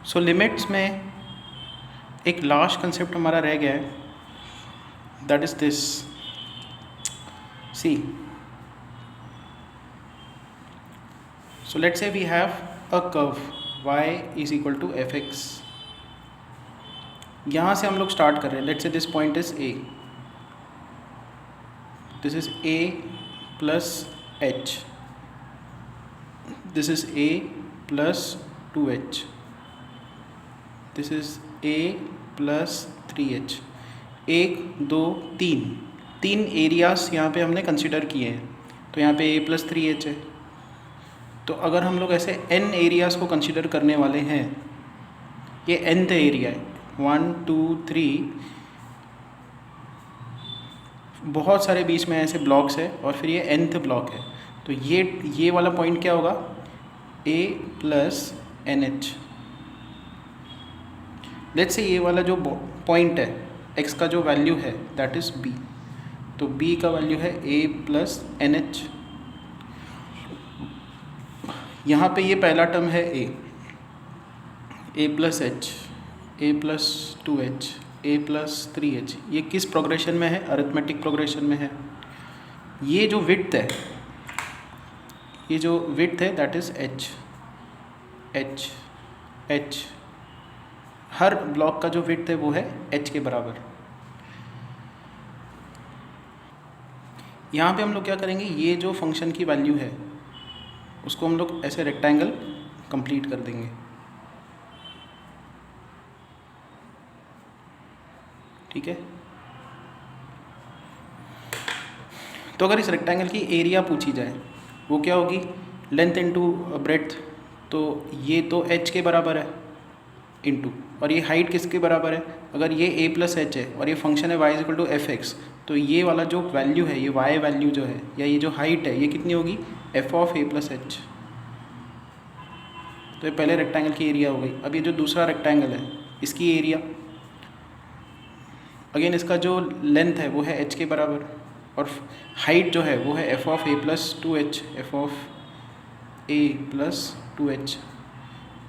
सो limits में एक last concept हमारा रह गया है, that is this. See, so let's say we have a curve y is equal to fx। यहाँ से हम लोग स्टार्ट कर रहे हैं। Let's say this point is a, this is a plus h, this is a plus 2h, this is a plus 3h। 1 2 3 areas यहाँ पे हमने कंसिडर किए हैं, तो यहाँ पे a प्लस 3h है। तो अगर हम लोग ऐसे n एरियाज़ को कंसिडर करने वाले हैं, ये nth एरिया है, 1 2 3, बहुत सारे बीच में ऐसे ब्लॉक्स है और फिर ये nth ब्लॉक है। तो ये वाला पॉइंट क्या होगा, a plus NH। Let's say ये वाला जो पॉइंट है, x का जो वैल्यू है दैट इज़ b, तो b का वैल्यू है a प्लस NH। यहाँ पे ये पहला टर्म है a plus h, a plus 2h, a plus 3h। ये किस प्रोग्रेशन में है, अरिथमेटिक प्रोग्रेशन में है। ये जो विड्थ है, ये जो विड्थ है that is h, h, h। Her block का जो विड्थ है वो है h के बराबर। यहाँ पे हम लोग क्या करेंगे, ये जो फंक्शन की वैल्यू है उसको हम लोग ऐसे रेक्टेंगल कंप्लीट कर देंगे। ठीक है, तो अगर इस रेक्टेंगल की एरिया पूछी जाए वो क्या होगी, लेंथ इनटू ब्रेड्थ। तो ये तो h के बराबर है इनटू, और ये हाइट किसके बराबर है, अगर ये a प्लस एच है और ये फंक्शन है y equal to F X, तो ये वाला जो वैल्यू है, ये y वैल्यू जो है या ये जो हाइट है, ये कितनी होगी, f of a plus H. तो ये पहले रेक्टेंगल की एरिया हो गई। अब ये जो दूसरा रेक्टेंगल है इसकी एरिया, अगेन इसका जो लेंथ है वो है h के बराबर और हाइट जो है वो है f of a plus 2h, f of a plus 2h।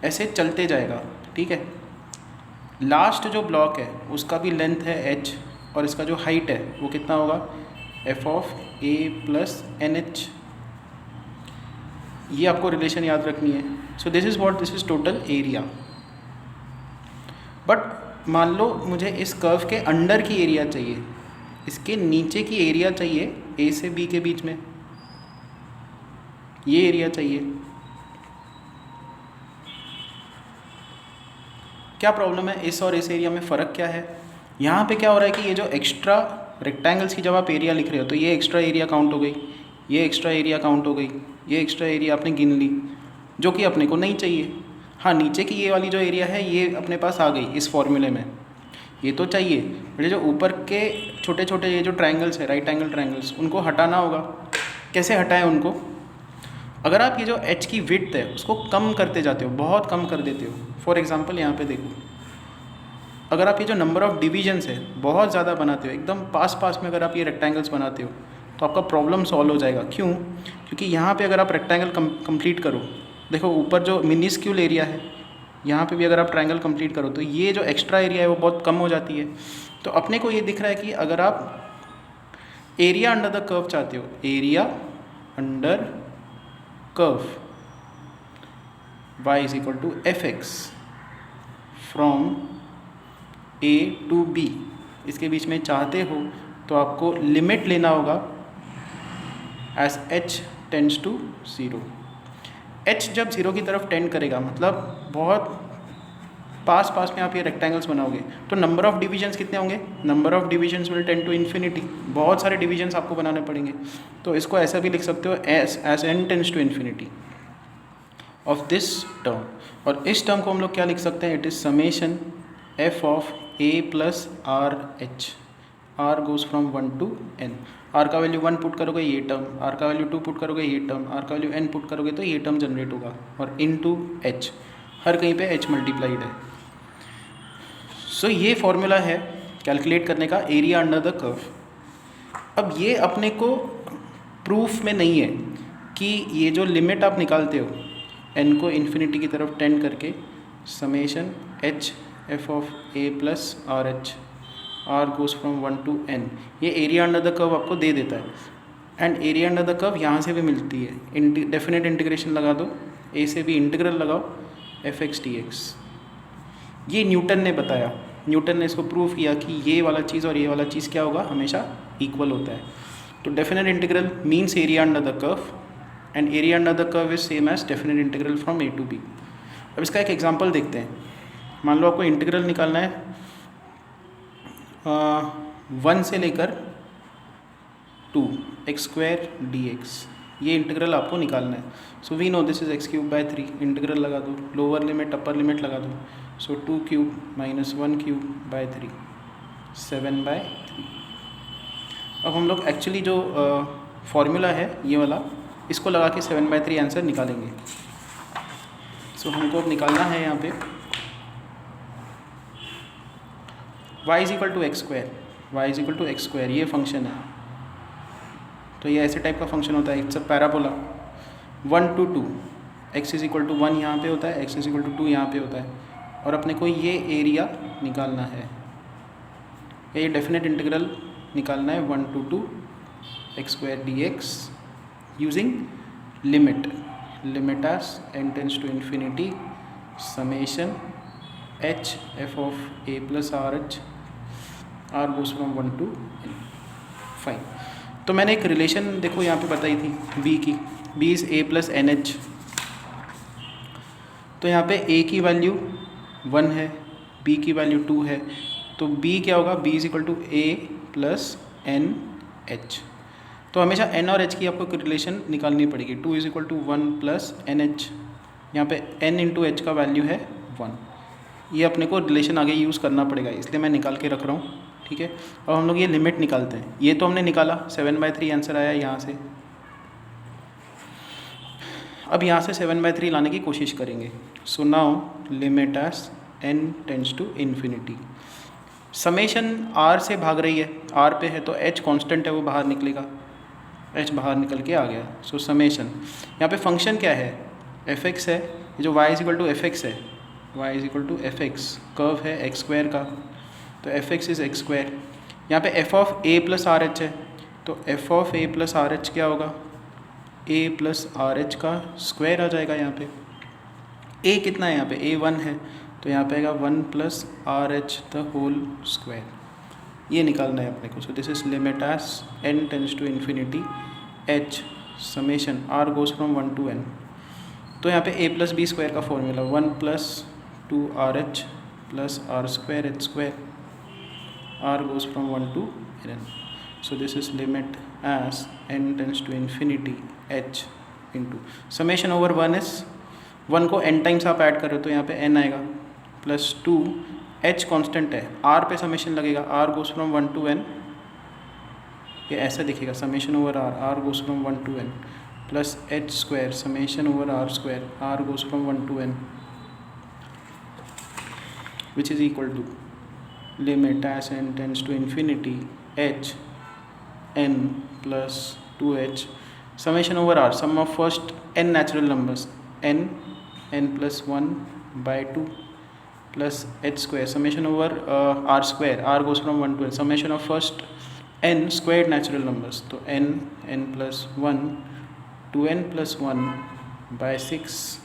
ऐसे चलते जाएगा। ठीक है, लास्ट जो ब्लॉक है उसका भी लेंथ है h और इसका जो हाइट है वो कितना होगा, f of a plus NH। ये आपको रिलेशन याद रखनी है। So this is what, this is total area. But मान लो मुझे इस कर्व के अंडर की एरिया चाहिए, इसके नीचे की एरिया चाहिए a से b के बीच में, ये एरिया चाहिए। क्या प्रॉब्लम है, इस और इस एरिया में फ़र्क क्या है। यहाँ पे क्या हो रहा है कि ये जो एक्स्ट्रा रेक्टेंगल्स की जब आप एरिया लिख रहे हो तो ये एक्स्ट्रा एरिया काउंट हो गई, ये एक्स्ट्रा एरिया काउंट हो गई, ये एक्स्ट्रा एरिया आपने गिन ली, जो कि अपने को नहीं चाहिए। हाँ, नीचे की ये वाली जो एरिया है ये अपने पास आ गई इस फॉर्मूले में, ये तो चाहिए। बट जो ऊपर के छोटे छोटे ये जो ट्रायंगल्स है, राइट एंगल ट्रायंगल्स, उनको हटाना होगा। कैसे हटाएं उनको, अगर आप ये जो h की विड्थ है उसको कम करते जाते हो, बहुत कम कर देते हो। फॉर एग्जांपल यहाँ पे देखो, अगर आप ये जो नंबर ऑफ़ डिविजन्स है बहुत ज़्यादा बनाते हो, एकदम पास पास में अगर आप ये रेक्टेंगल्स बनाते हो तो आपका प्रॉब्लम सॉल्व हो जाएगा। क्यों, क्योंकि यहाँ पे अगर आप रेक्टेंगल कंप्लीट करो, देखो ऊपर जो मिनिस्क्यूल एरिया है यहाँ पे भी अगर आप ट्रायंगल कंप्लीट करो तो ये जो एक्स्ट्रा एरिया है वो बहुत कम हो जाती है। तो अपने को ये दिख रहा है कि अगर आप एरिया अंडर द कर्व चाहते हो, area under curve y is equal to F X from a to b, इसके बीच में चाहते हो तो आपको लिमिट लेना होगा as h tends to 0। h जब 0 की तरफ टेंड करेगा, मतलब बहुत पास पास में आप ये रेक्टेंगल्स बनाओगे, तो नंबर ऑफ़ डिविजन्स कितने होंगे, number of divisions will tend to infinity. बहुत सारे डिविजन्स आपको बनाने पड़ेंगे। तो इसको ऐसा भी लिख सकते हो as n tends to infinity of this term. और इस टर्म को हम लोग क्या लिख सकते हैं, it is summation f of a plus R H, r goes from 1 to n। r का वैल्यू 1 पुट करोगे ये टर्म, r का वैल्यू 2 पुट करोगे ये टर्म, r का वैल्यू n पुट करोगे तो ये टर्म जनरेट होगा, और इनटू h, हर कहीं पे h मल्टीप्लाइड है। सो ये फॉर्मूला है कैलकुलेट करने का एरिया अंडर द कर्व। अब ये अपने को प्रूफ में नहीं है कि ये जो लिमिट आप निकालते हो n को इन्फिनिटी की तरफ टेंड करके, summation H F of A plus R H, R goes from 1 to n। ये एरिया अंडर द कर्व आपको दे देता है, and area under the curve यहाँ से भी मिलती है। डेफिनेट इंटीग्रेशन लगा दो, ए से भी इंटीग्रल लगाओ एफ एक्स डी एक्स। ये न्यूटन ने बताया, न्यूटन ने इसको प्रूव किया कि ये वाला चीज़ और ये वाला चीज़ क्या होगा, हमेशा इक्वल होता है। तो definite integral means area under the curve, and area under the curve is same as definite integral from A to B. अब इसका एक एग्जांपल देखते हैं। मान लो आपको इंटीग्रल निकालना है 1 से लेकर 2 एक्स स्क्वायर डी एक्स, ये इंटीग्रल आपको निकालना है। So we know this is X cube by 3, integral लगा दो, लोअर लिमिट अपर लिमिट लगा दो। So 2 cube minus 1 cube by 3, 7/3। अब हम लोग एक्चुअली जो फॉर्मूला है ये वाला, इसको लगा के 7/3 आंसर निकालेंगे। सो हमको अब निकालना है यहाँ पे y is equal to X square, Y is equal to X square, ये फंक्शन है। तो ये ऐसे टाइप का फंक्शन होता है, it's a parabola. 1 to 2, x is equal to 1 यहाँ पे होता है, x इज इक्वल टू 2 यहाँ पे होता है, और अपने को ये एरिया निकालना है, ये डेफिनेट इंटीग्रल निकालना है 1 to 2 X square D X using limit, limit as n tends to infinity summation h f of a plus R H, R goes from 1 to n। Fine. तो मैंने एक रिलेशन देखो यहाँ पे बताई थी b की, b is a plus N H. तो यहाँ पे a की वैल्यू 1 है, b की वैल्यू 2 है, तो b क्या होगा, b is equal to a plus N H. तो हमेशा n और h की आपको रिलेशन निकालनी पड़ेगी। 2 is equal to 1 plus N H, यहाँ पे n इंटू एच का वैल्यू है 1। ये अपने को रिलेशन आगे यूज़ करना पड़ेगा, इसलिए मैं निकाल के रख रहा हूँ, ठीक है। अब हम लोग ये लिमिट निकालते हैं। ये तो हमने निकाला, 7/3 आंसर आया यहाँ से। अब यहाँ से 7/3 लाने की कोशिश करेंगे। So now limit as n tends to infinity, summation r से भाग रही है, r पे है तो h कांस्टेंट है, वो बाहर निकलेगा, h बाहर निकल के आ गया। सो समेशन, यहाँ पे फंक्शन क्या है, fx है, जो y is equal to fx है, y is equal to fx, curve है एक्स स्क्वायर का, तो fx इज़ एक्स स्क्वायर। यहाँ पे f of a plus R H है, तो f of a plus R H क्या होगा, a प्लस आर एच का स्क्वायर आ जाएगा। यहाँ पे a कितना है, यहाँ पे a 1 है, तो यहाँ पे आएगा 1 plus R H the whole square, ये निकालना है अपने को। So this is limit as n tends to infinity h summation r goes from 1 to n। तो यहाँ पे a प्लस बी स्क्वायर का formula 1 plus 2rh plus r square h square, r goes from 1 to n। So this is limit as n tends to infinity h into summation over 1 is 1 को n times आप add कर रहे हो तो यहाँ पे n आएगा plus 2, h constant है, r पे समेशन लगेगा, r goes from 1 to n, ये ऐसा दिखेगा summation over r, r goes from 1 to n plus h square summation over r square, r goes from 1 to n, which is equal to limit as n tends to infinity h n plus 2h summation over r, sum of first n natural numbers n plus 1 by 2 plus h square summation over r square, r goes from 1 to n, summation of first n squared natural numbers, तो n plus 1 2n plus 1 by 6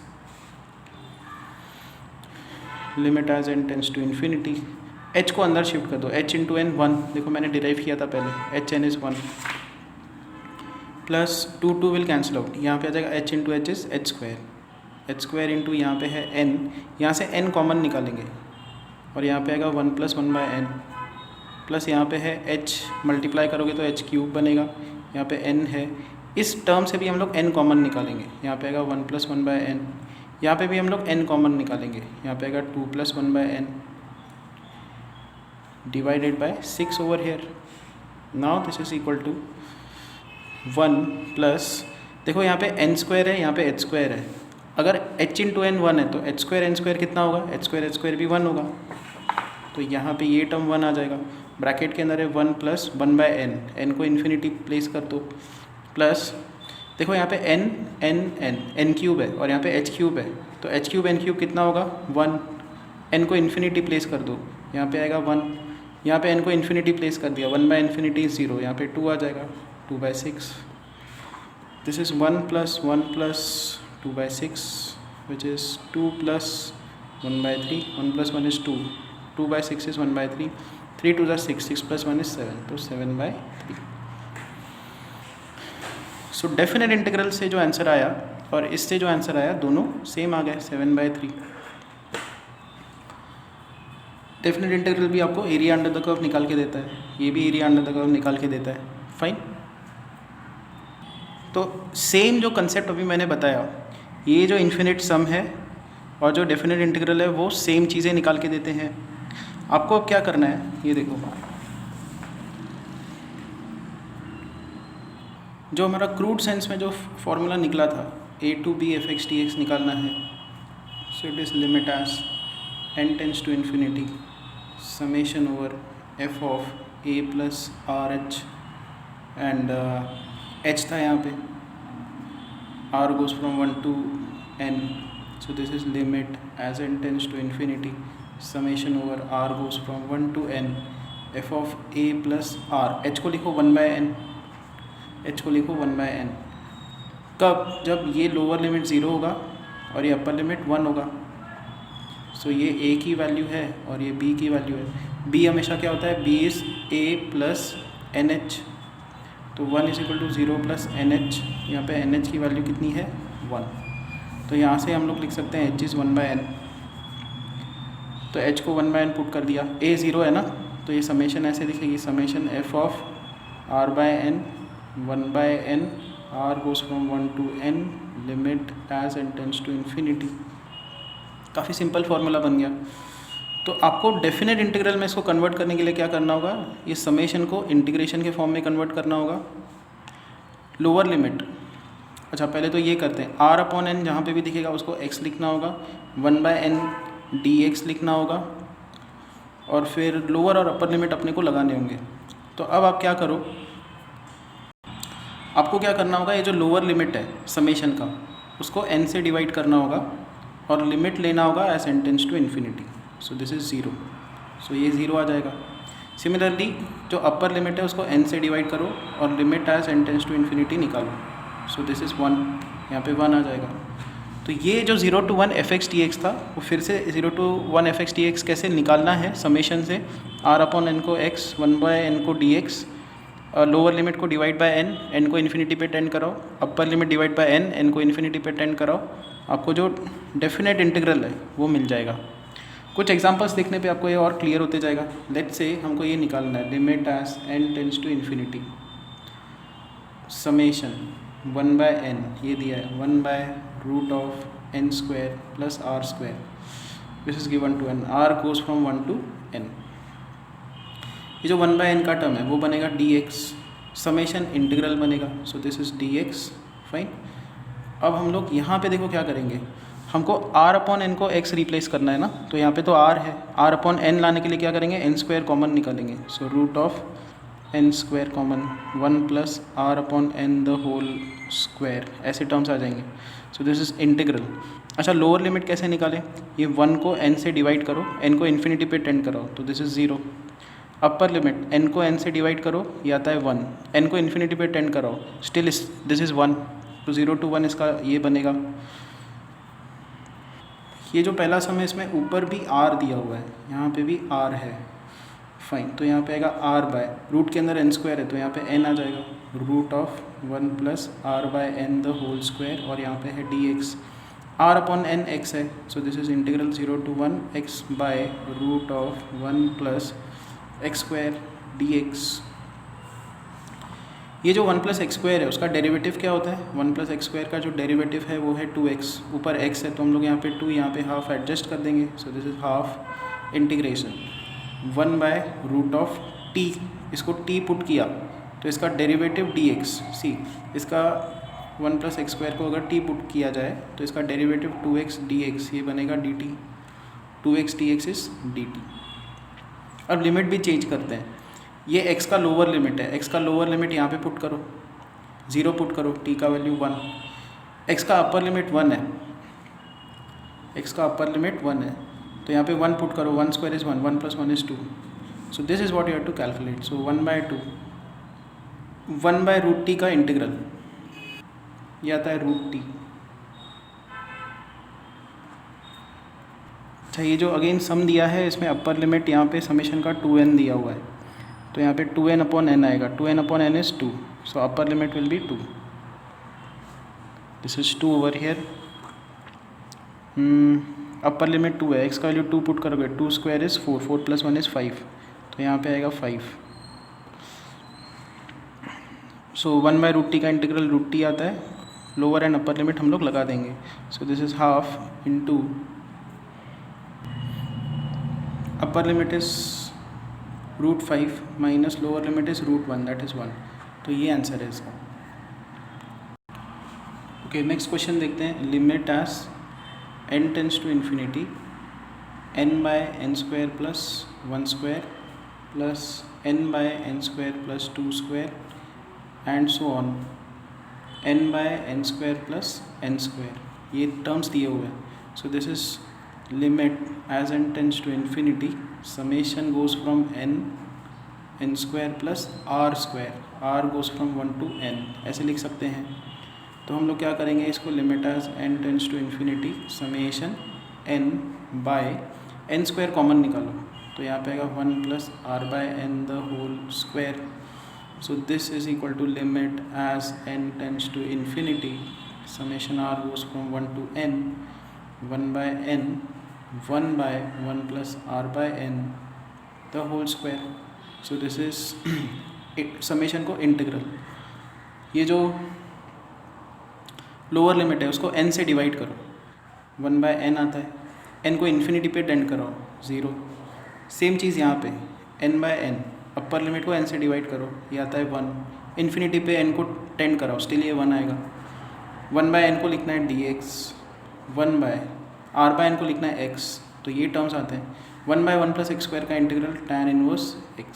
limit as n tends to infinity, h को अंदर shift कर दो, h into N 1, देखो मैंने derive किया था पहले, h n is 1 plus 2 will cancel out, यहाँ पे आ जाएगा h into H is H square, H square into यहाँ पे है n, यहाँ से n कॉमन निकालेंगे और यहाँ पे आएगा 1 प्लस 1 बाय n, प्लस यहाँ पे है h मल्टीप्लाई करोगे तो h क्यूब बनेगा, यहाँ पे n है, इस टर्म से भी हम लोग n कॉमन निकालेंगे, यहाँ पे आएगा 1 प्लस 1 बाय n, यहाँ पे भी हम लोग n कॉमन निकालेंगे, यहाँ पे आएगा 2 plus 1 by n divided by 6 over here. Now this is equal to 1 plus, देखो यहाँ पे n स्क्वायर है, यहाँ पे h स्क्वायर है, अगर h इंटू एन 1 है तो h स्क्वायर n स्क्वायर कितना होगा, h स्क्वायर भी 1 होगा, तो यहाँ पे ये टर्म 1 आ जाएगा, ब्रैकेट के अंदर है 1 प्लस 1 बाय n, n को इन्फिनिटी प्लेस कर दो, प्लस देखो यहाँ पे n क्यूब है और यहाँ पे h क्यूब है, तो h क्यूब n क्यूब कितना होगा 1, n को इन्फिनिटी प्लेस कर दो, यहाँ पे आएगा 1, यहाँ पे n को इन्फिनिटी प्लेस कर दिया, 1 बाय इन्फिनिटी इज 0, यहाँ पे 2 आ जाएगा, 2/6. This is 1 + 1 + 2/6 which is 2 + 1/3, 1 + 1 is 2, 2/6 is 1/3, 3 2 = 6, 6 + 1 is 7, तो 7/3. सो डेफिनेट इंटीग्रल से जो आंसर आया और इससे जो आंसर आया दोनों सेम आ गए, 7/3. डेफिनेट इंटीग्रल भी आपको एरिया अंडर द कर्व निकाल के देता है, ये भी एरिया अंडर द कर्व निकाल के देता है. फाइन. तो सेम जो कंसेप्ट अभी मैंने बताया, ये जो इन्फिनिट सम है और जो डेफिनेट इंटीग्रल है वो सेम चीज़ें निकाल के देते हैं. आपको अब क्या करना है, ये देखो, जो हमारा क्रूड सेंस में जो फॉर्मूला निकला था a to b f(x) dx निकालना है. So it is limit as n tends to infinity summation over f of a + RH and h था यहाँ पे, r goes from 1 to n. So this is limit as n tends to infinity summation over r goes from 1 to n f of a + r. h को लिखो 1/n, h को लिखो 1/n. कब? जब ये लोअर लिमिट 0 होगा और ये अपर लिमिट 1 होगा. सो ये a की वैल्यू है और ये b की वैल्यू है. b हमेशा क्या होता है, b इज़ a + nh, तो 1 = 0 + nh. यहाँ पे nh की वैल्यू कितनी है, 1. तो यहाँ से हम लोग लिख सकते हैं h इज़ 1/n. तो h को 1/n पुट कर दिया, a 0 है ना, तो ये समेशन ऐसे दिखेगी, summation f of r/n 1/n, r goes from 1 to n, limit as n tends to infinity. काफ़ी सिंपल फार्मूला बन गया. तो आपको डेफिनेट इंटीग्रल में इसको कन्वर्ट करने के लिए क्या करना होगा, ये समेशन को इंटीग्रेशन के फॉर्म में कन्वर्ट करना होगा. लोअर लिमिट, अच्छा पहले तो ये करते हैं, r/n जहाँ पे भी दिखेगा उसको x लिखना होगा, 1/n dx लिखना होगा, और फिर लोअर और अपर लिमिट अपने को लगाने होंगे. तो अब आप क्या करो, आपको क्या करना होगा, ये जो लोअर लिमिट है समेशन का उसको n से डिवाइड करना होगा और लिमिट लेना होगा as n tends to infinity. So this is 0, so ये 0 आ जाएगा. सिमिलरली जो अपर लिमिट है उसको n से डिवाइड करो और limit as n tends to infinity निकालो. सो दिस इज़ 1, यहाँ पे 1 आ जाएगा. तो ये जो 0 to 1 f(x) dx था वो फिर से 0 to 1 f(x) dx कैसे निकालना है समेशन से, r/n को x, 1/n को dx, लोअर लिमिट को डिवाइड बाय n, n को इन्फिनिटी पे टेंड कराओ, upper limit divide by n, n को इन्फिनिटी पे टेंड कराओ, आपको जो डेफिनेट इंटीग्रल है वो मिल जाएगा. कुछ एग्जांपल्स देखने पे आपको ये और क्लियर होते जाएगा. लेट्स से हमको ये निकालना है, limit as n tends to infinity summation 1/n, ये दिया है 1/√n² + r², this is given to n, r goes from 1 to n. ये जो 1/n का टर्म है वो बनेगा dx, समेशन इंटीग्रल बनेगा. सो दिस इज dx. फाइन. अब हम लोग यहाँ पे देखो क्या करेंगे, हमको r/n को x रिप्लेस करना है ना, तो यहाँ पे तो r है, r/n लाने के लिए क्या करेंगे, n² कॉमन निकालेंगे. So √n² common 1 + r/n the whole square, ऐसे टर्म्स आ जाएंगे. So this is integral. अच्छा लोअर लिमिट कैसे निकालें, ये 1 को n से डिवाइड करो, n को इन्फिनिटी पे टेंड कराओ, तो this is 0. Upper limit n को n से डिवाइड करो, ये आता है 1, n को इन्फिनिटी पे टेंड कराओ, स्टिल दिस इज़ 1. तो 0 to 1 इसका ये बनेगा. ये जो पहला सम है इसमें ऊपर भी r दिया हुआ है, यहाँ पे भी r है. फाइन. तो यहाँ पे आएगा r/, रूट के अंदर n² है तो यहाँ पे n आ जाएगा, √1 + r/n द होल स्क्वायर, और यहाँ पे है dx, r/n x है. So this is integral 0 to 1 x by √1 + x² dx. ये जो 1 + x² है उसका डेरिवेटिव क्या होता है, 1 + x² का जो डेरिवेटिव है वो है 2x, ऊपर x है तो हम लोग यहाँ पे 2, यहाँ पे हाफ एडजस्ट कर देंगे. सो this is half integration 1/√t, इसको t पुट किया तो इसका डेरिवेटिव dx. सी इसका 1 + x² को अगर t पुट किया जाए तो इसका डेरिवेटिव 2x dx, ये बनेगा dt. 2x dx is dt. अब लिमिट भी चेंज करते हैं, ये x का लोअर लिमिट है, x का लोअर लिमिट यहाँ पे पुट करो, 0 पुट करो, t का वैल्यू 1. x का अपर लिमिट 1 है, x का अपर लिमिट 1 है, तो यहाँ पे 1 पुट करो, 1 square is 1, 1 + 1 is 2. So this is what you have to calculate. So 1/2 1/√t का इंटीग्रल ये आता है √t. अच्छा, ये जो अगेन सम दिया है इसमें अपर लिमिट यहाँ पे समेशन का 2n दिया हुआ है, तो यहाँ पे 2n/n आएगा. 2n/n is 2, so upper limit will be 2. This is 2 over here. Upper limit 2 है, x का वैल्यू 2 पुट करोगे, 2 स्क्वायर इज़ 4, 4 + 1 इज़ 5, तो यहाँ पे आएगा 5. सो 1/√t का इंटीग्रल √t आता है. लोअर एंड अपर लिमिट हम लोग लगा देंगे. सो this is half into upper limit is √5 minus lower limit is √1, that is 1. तो ये आंसर है इसका. ओके, नेक्स्ट क्वेश्चन देखते हैं. Limit as n tends to infinity n/n² + 1² plus n/n² + 2² and so on n/n² + n². ये terms दिए हुए हैं. So this is limit as n tends to infinity summation goes from n² + r². r goes from 1 to n, ऐसे लिख सकते हैं. तो हम लोग क्या करेंगे, इसको limit as n tends to infinity summation n/n² common निकालो, तो यहाँ पे आएगा 1 + r/n². So this is equal to limit as n tends to infinity summation r goes from 1 to n 1/n 1/1 + r/n the whole square. So this is summation को integral. ये जो lower limit है उसको n से divide करो, 1/n आता है. n को इन्फिनिटी पे टेंड कराओ 0. सेम चीज़ यहाँ पे n/n अपर लिमिट को n से डिवाइड करो, ये आता है 1. इन्फिनिटी पे n को टेंड कराओ, स्टिल ये 1 आएगा. 1/n को लिखना है dx, r/n को लिखना है x, तो ये टर्म्स आते हैं. 1/1 + x² का integral tan inverse x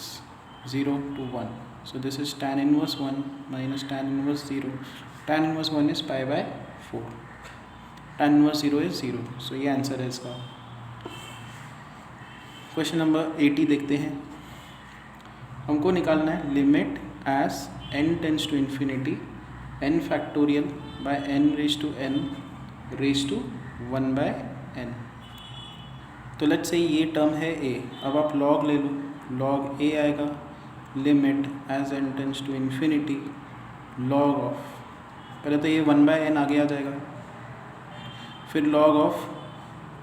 0 to 1. So this is tan inverse 1 minus tan inverse 0. tan inverse 1 is π/4, tan inverse 0 is 0. So ये आंसर है इसका. क्वेश्चन नंबर 80 देखते हैं. हमको निकालना है limit as n tends to infinity n factorial by n⁴n raised to 1/n. तो let's say ये टर्म है a. अब आप log ले लो, log a आएगा. Limit as n tends to infinity log of, पहले तो ये 1/n आगे आ जाएगा, फिर log of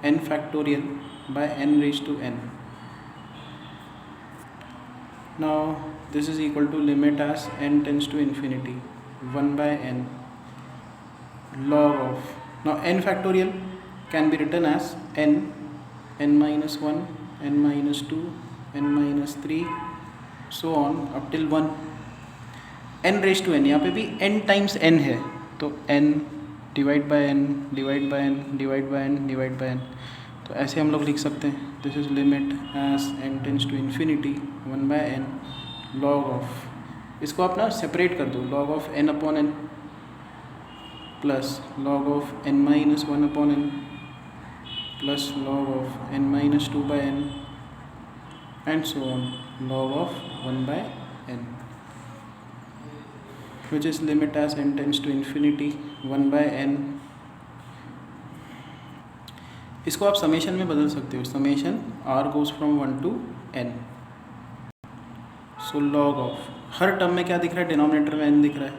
n factorial by n⁴n. Now this is equal to limit as n tends to infinity 1/n log of, now n factorial can be written as n -1 n-2 n-3 so on up till 1. n⁴n, यहाँ पे भी n times n है, तो n divide by n divide by n divide by n divide by n. तो ऐसे हम लोग लिख सकते हैं. This is limit as n tends to infinity 1/n log of, इसको आप ना सेपरेट कर दो, log of n/n plus log of n-1/n plus log of n-2/n and so on log of 1/n, which is limit as n tends to infinity 1/n. इसको आप summation में बदल सकते हो, summation r goes from 1 to n. So log of, her term में क्या दिख रहा है, डिनोमिनेटर में n दिख रहा है,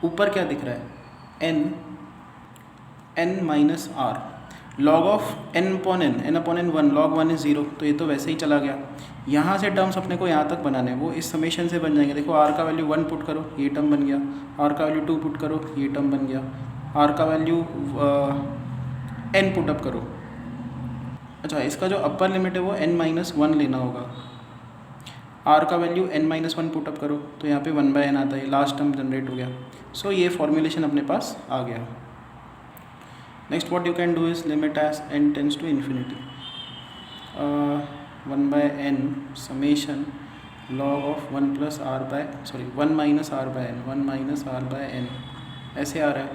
ऊपर क्या दिख रहा है n minus r. log of n/n 1, log 1 is 0, तो ये तो वैसे ही चला गया. यहाँ से टर्म्स अपने को यहाँ तक बनाने हैं, वो इस समेशन से बन जाएंगे. देखो r का वैल्यू 1 पुट करो, ये टर्म बन गया. r का वैल्यू 2 पुट करो, ये टर्म बन गया. r का वैल्यू n पुट अप करो. अच्छा, इसका जो अपर लिमिट है वो n-1 लेना होगा. r का वैल्यू n-1 पुट अप करो, तो यहाँ पे 1/n आता है, लास्ट टर्म जनरेट हो गया. सो ये फॉर्मुलेशन अपने पास आ गया. Next what you can do is limit as n tends to infinity 1/n summation log of 1 + r/, 1 - r/n 1 - r/n ऐसे आ रहा है.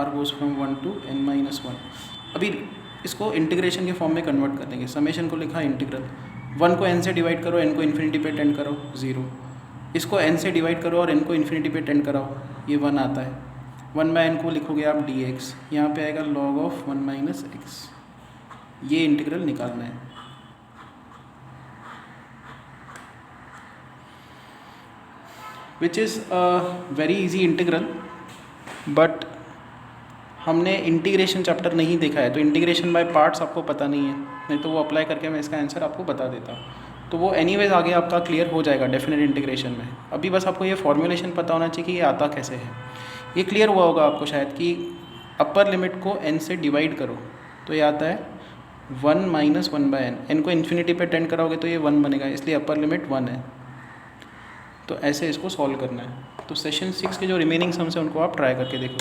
r goes from 1 to n-1. अभी इसको इंटीग्रेशन के फॉर्म में कन्वर्ट कर देंगे। समेशन को लिखा इंटीग्रल, 1 को n से डिवाइड करो, n को इन्फिनिटी पे टेंड करो 0, इसको n से डिवाइड करो और n को इन्फिनिटी पे टेंड कराओ, ये 1 आता है। 1/n को लिखोगे आप dx, यहाँ पे आएगा log ऑफ 1 - x, ये इंटीग्रल निकालना है। Which is a very easy integral, but हमने इंटीग्रेशन चैप्टर नहीं देखा है, तो इंटीग्रेशन बाय पार्ट्स आपको पता नहीं है, नहीं तो वो अप्लाई करके मैं इसका आंसर आपको बता देता। तो वो एनीवेज आगे आपका क्लियर हो जाएगा डेफिनेट इंटीग्रेशन में। अभी बस आपको ये फॉर्मूलेशन पता होना चाहिए कि ये आता कैसे है। ये क्लियर हुआ होगा आपको शायद कि अपर लिमिट को n से डिवाइड करो तो ये आता है 1 - 1/n, n को इन्फिनिटी पे टेंड कराओगे तो ये 1 बनेगा, इसलिए अपर लिमिट 1 है। तो ऐसे इसको सॉल्व करना है। तो सेशन 6 के जो रिमेनिंग सम्स हैं उनको आप ट्राई करके देखो।